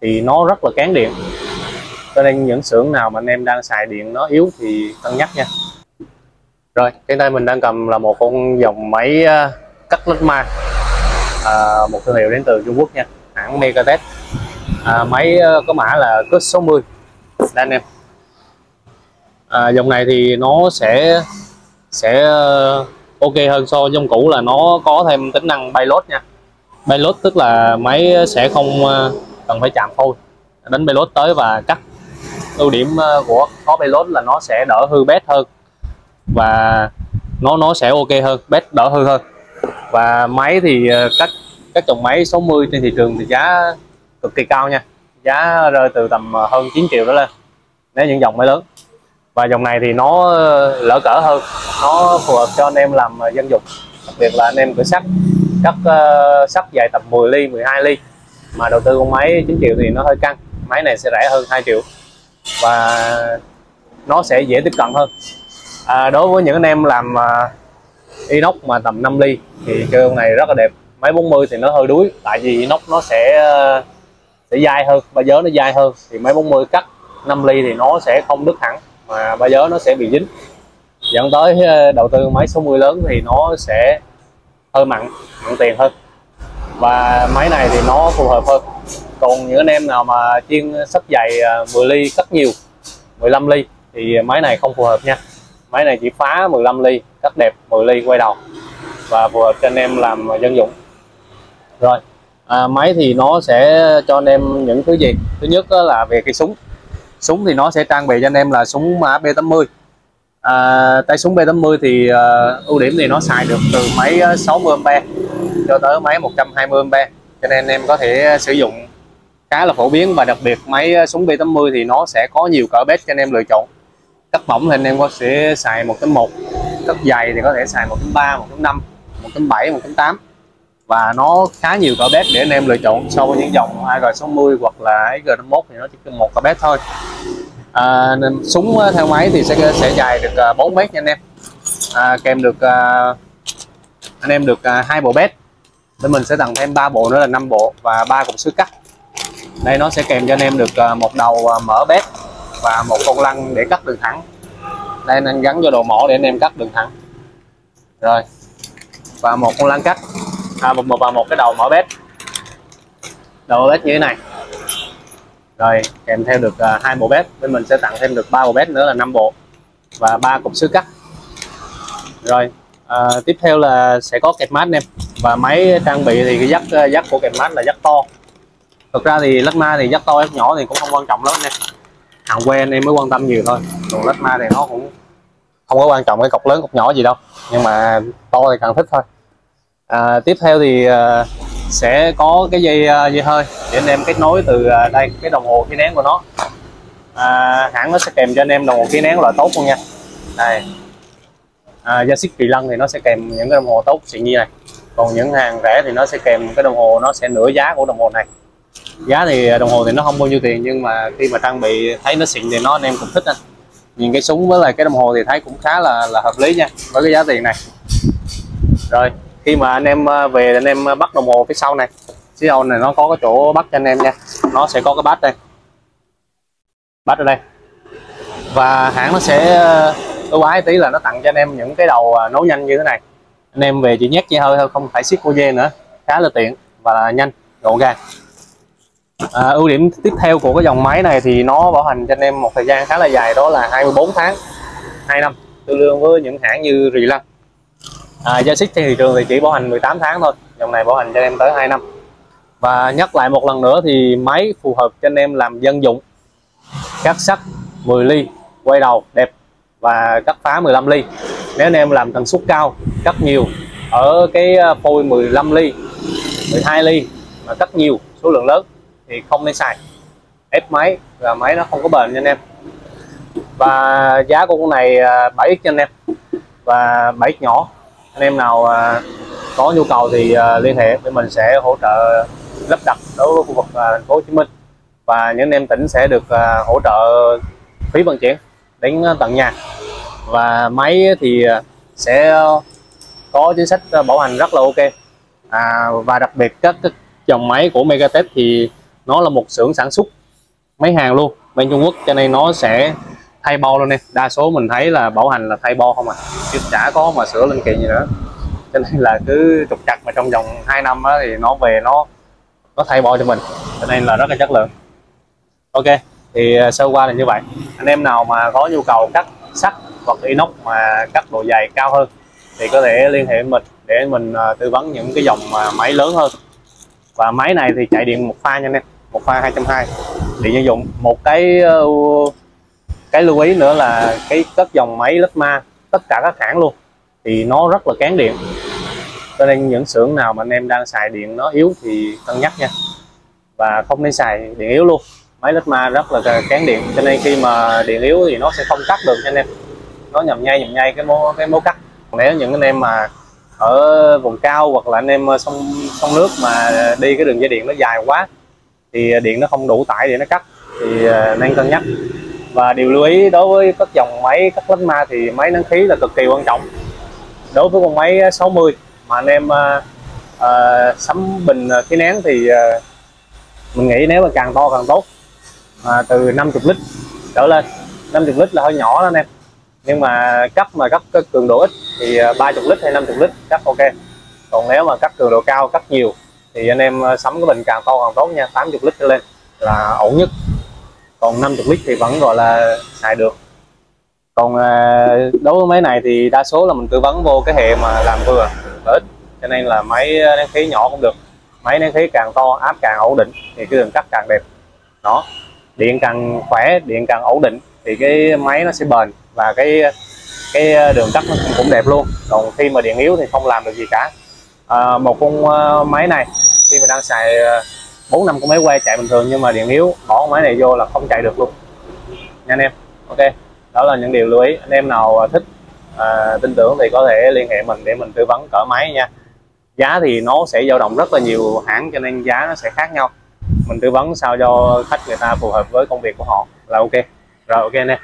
thì nó rất là kén điện, cho nên những xưởng nào mà anh em đang xài điện nó yếu thì cân nhắc nha. Rồi trên tay mình đang cầm là một con dòng máy cắt plasma, một thương hiệu đến từ Trung Quốc nha, hãng Megatech. Máy có mã là cus 60 đây anh em. Dòng này thì nó sẽ ok hơn so với dòng cũ, là nó có thêm tính năng bay load nha. Bay load tức là máy sẽ không cần phải chạm phôi, đánh bay load tới và cắt. Ưu điểm của có bay load là nó sẽ đỡ hư bét hơn, và nó sẽ ok hơn, bét đỡ hư hơn. Và máy thì các dòng máy 60 trên thị trường thì giá cực kỳ cao nha, giá rơi từ tầm hơn 9 triệu đó lên nếu những dòng máy lớn. Và dòng này thì nó lỡ cỡ hơn, nó phù hợp cho anh em làm dân dụng, đặc biệt là anh em cửa sắt, cắt sắt dài tầm 10 ly 12 ly mà đầu tư con máy 9 triệu thì nó hơi căng. Máy này sẽ rẻ hơn 2 triệu và nó sẽ dễ tiếp cận hơn. Đối với những anh em làm inox mà tầm 5 ly thì chơi con này rất là đẹp. Máy 40 thì nó hơi đuối, tại vì inox nó sẽ dai hơn, ba giớ nó dai hơn, thì máy 40 cắt 5 ly thì nó sẽ không đứt hẳn mà ba giớ nó sẽ bị dính, dẫn tới đầu tư máy 60 lớn thì nó sẽ hơi mặn tiền hơn. Và máy này thì nó phù hợp hơn. Còn những anh em nào mà chuyên sắt dày 10 ly cắt nhiều 15 ly thì máy này không phù hợp nha. Máy này chỉ phá 15 ly cắt đẹp 10 ly quay đầu và phù hợp cho anh em làm dân dụng. Rồi máy thì nó sẽ cho anh em những thứ gì? Thứ nhất là về cái súng thì nó sẽ trang bị cho anh em là súng mã B80. Tay súng B80 thì ưu điểm thì nó xài được từ máy 60A cho tới máy 120A, cho nên anh em có thể sử dụng khá là phổ biến. Và đặc biệt máy súng B80 thì nó sẽ có nhiều cỡ bét cho anh em lựa chọn. Cắt bỏng thì anh em có sẽ xài 1.1, cắt dày thì có thể xài 1.3, 1.5, 1.7, 1.8, và nó khá nhiều cỡ bét để anh em lựa chọn so với những dòng AG60 hoặc là AG51 thì nó chỉ cần một cỡ bét thôi. Súng theo máy thì sẽ dài được 4 mét nha anh em. Kèm được anh em được 2 bộ bét, để mình sẽ tặng thêm 3 bộ nữa là 5 bộ và 3 cục sứ cắt. Đây nó sẽ kèm cho anh em được một đầu mở bét và một con lăn để cắt đường thẳng. Đây anh gắn vô đầu mỏ để anh em cắt đường thẳng. Rồi, và một con lăn cắt, và một cái đầu mở bét, đầu bét như thế này. Rồi kèm theo được 2 bộ bét, bên mình sẽ tặng thêm được 3 bộ bét nữa là 5 bộ và 3 cục sứ cắt. Rồi tiếp theo là sẽ có kẹp mát em. Và máy trang bị thì cái dắt của kẹp mát là dắt to. Thực ra thì Lasma thì dắt to dắt nhỏ thì cũng không quan trọng lắm nha, hàng quen anh em mới quan tâm nhiều thôi. Còn Lasma thì nó cũng không có quan trọng cái cọc lớn cọc nhỏ gì đâu, nhưng mà to thì càng thích thôi. Tiếp theo thì sẽ có cái dây hơi để anh em kết nối từ đây, cái đồng hồ khí nén của nó. Hãng nó sẽ kèm cho anh em đồng hồ khí nén loại tốt luôn nha. Đây, Yashic Kỳ Lân thì nó sẽ kèm những cái đồng hồ tốt xịn như này. Còn những hàng rẻ thì nó sẽ kèm cái đồng hồ nó sẽ nửa giá của đồng hồ này. Giá thì đồng hồ thì nó không bao nhiêu tiền, nhưng mà khi mà trang bị thấy nó xịn thì anh em cũng thích anh. Nhìn cái súng với lại cái đồng hồ thì thấy cũng khá là hợp lý nha, với cái giá tiền này. Rồi khi mà anh em về anh em bắt đồng hồ phía sau này, phía sau này nó có cái chỗ bắt cho anh em nha. Nó sẽ có cái bát đây, bát ở đây, và hãng nó sẽ ưu ái tí là nó tặng cho anh em những cái đầu nấu nhanh như thế này. Anh em về chỉ nhét dây hơi thôi, không phải siết cô dê nữa, khá là tiện và nhanh gọn gàng. Ưu điểm tiếp theo của cái dòng máy này thì nó bảo hành cho anh em một thời gian khá là dài, đó là 24 tháng 2 năm, tương đương với những hãng như Rì Lăng. Yashic trên thị trường thì chỉ bảo hành 18 tháng thôi, dòng này bảo hành cho anh em tới 2 năm. Và nhắc lại một lần nữa thì máy phù hợp cho anh em làm dân dụng, cắt sắt 10 ly quay đầu đẹp và cắt phá 15 ly. Nếu anh em làm tần suất cao, cắt nhiều ở cái phôi 15 ly 12 ly mà cắt nhiều số lượng lớn thì không nên xài, ép máy và máy nó không có bền nha anh em. Và giá của con này 7x cho anh em và 7x nhỏ. Anh em nào có nhu cầu thì liên hệ để mình sẽ hỗ trợ lắp đặt đối với khu vực thành phố Hồ Chí Minh, và những anh em tỉnh sẽ được hỗ trợ phí vận chuyển đến tận nhà. Và máy thì sẽ có chính sách bảo hành rất là ok. Và đặc biệt các dòng máy của Megatech thì nó là một xưởng sản xuất máy hàng luôn bên Trung Quốc, cho nên nó sẽ thay bo luôn nè. Đa số mình thấy là bảo hành là thay bo không à, chứ chả có mà sửa linh kiện gì nữa, cho nên là cứ trục trặc mà trong vòng 2 năm á, thì nó về nó thay bo cho mình, cho nên là rất là chất lượng. Ok, thì sơ qua là như vậy. Anh em nào mà có nhu cầu cắt sắt hoặc inox mà cắt độ dày cao hơn thì có thể liên hệ với mình để mình tư vấn những cái dòng máy lớn hơn. Và máy này thì chạy điện một pha nha anh em, một pha 220 điện gia dụng. Một cái lưu ý nữa là cái các dòng máy Letma tất cả các hãng luôn thì nó rất là kén điện, cho nên những xưởng nào mà anh em đang xài điện nó yếu thì cân nhắc nha, và không nên xài điện yếu luôn. Máy Letma rất là kén điện, cho nên khi mà điện yếu thì nó sẽ không cắt được nha anh em, nó nhầm nhây cái mố cắt. Nếu những anh em mà ở vùng cao hoặc là anh em sông nước mà đi cái đường dây điện nó dài quá thì điện nó không đủ tải để nó cắt, thì nên cân nhắc. Và điều lưu ý đối với các dòng máy cắt Letma thì máy nén khí là cực kỳ quan trọng. Đối với con máy 60 mà anh em sắm bình khí nén thì mình nghĩ nếu mà càng to càng tốt, từ 50 lít trở lên. 50 lít là hơi nhỏ đó anh em, nhưng mà cắt cường độ ít thì 30 lít hay 50 lít cắt ok. Còn nếu mà cắt cường độ cao, cắt nhiều thì anh em sắm cái bình càng to càng tốt nha, 80 lít trở lên là ổn nhất. Còn 50 lít thì vẫn gọi là xài được. Còn đối với máy này thì đa số là mình tư vấn vô cái hệ mà làm vừa ít, cho nên là máy nén khí nhỏ cũng được. Máy nén khí càng to, áp càng ổn định thì cái đường cắt càng đẹp. Đó, điện càng khỏe, điện càng ổn định thì cái máy nó sẽ bền và cái đường cắt nó cũng đẹp luôn. Còn khi mà điện yếu thì không làm được gì cả. Một con máy này khi mà đang xài 4 năm con máy que chạy bình thường, nhưng mà điện yếu bỏ con máy này vô là không chạy được luôn nha anh em. Ok, đó là những điều lưu ý. Anh em nào thích tin tưởng thì có thể liên hệ mình để mình tư vấn cỡ máy nha. Giá thì nó sẽ dao động rất là nhiều hãng, cho nên giá nó sẽ khác nhau. Mình tư vấn sao cho khách người ta phù hợp với công việc của họ là ok. Rồi ok anh em.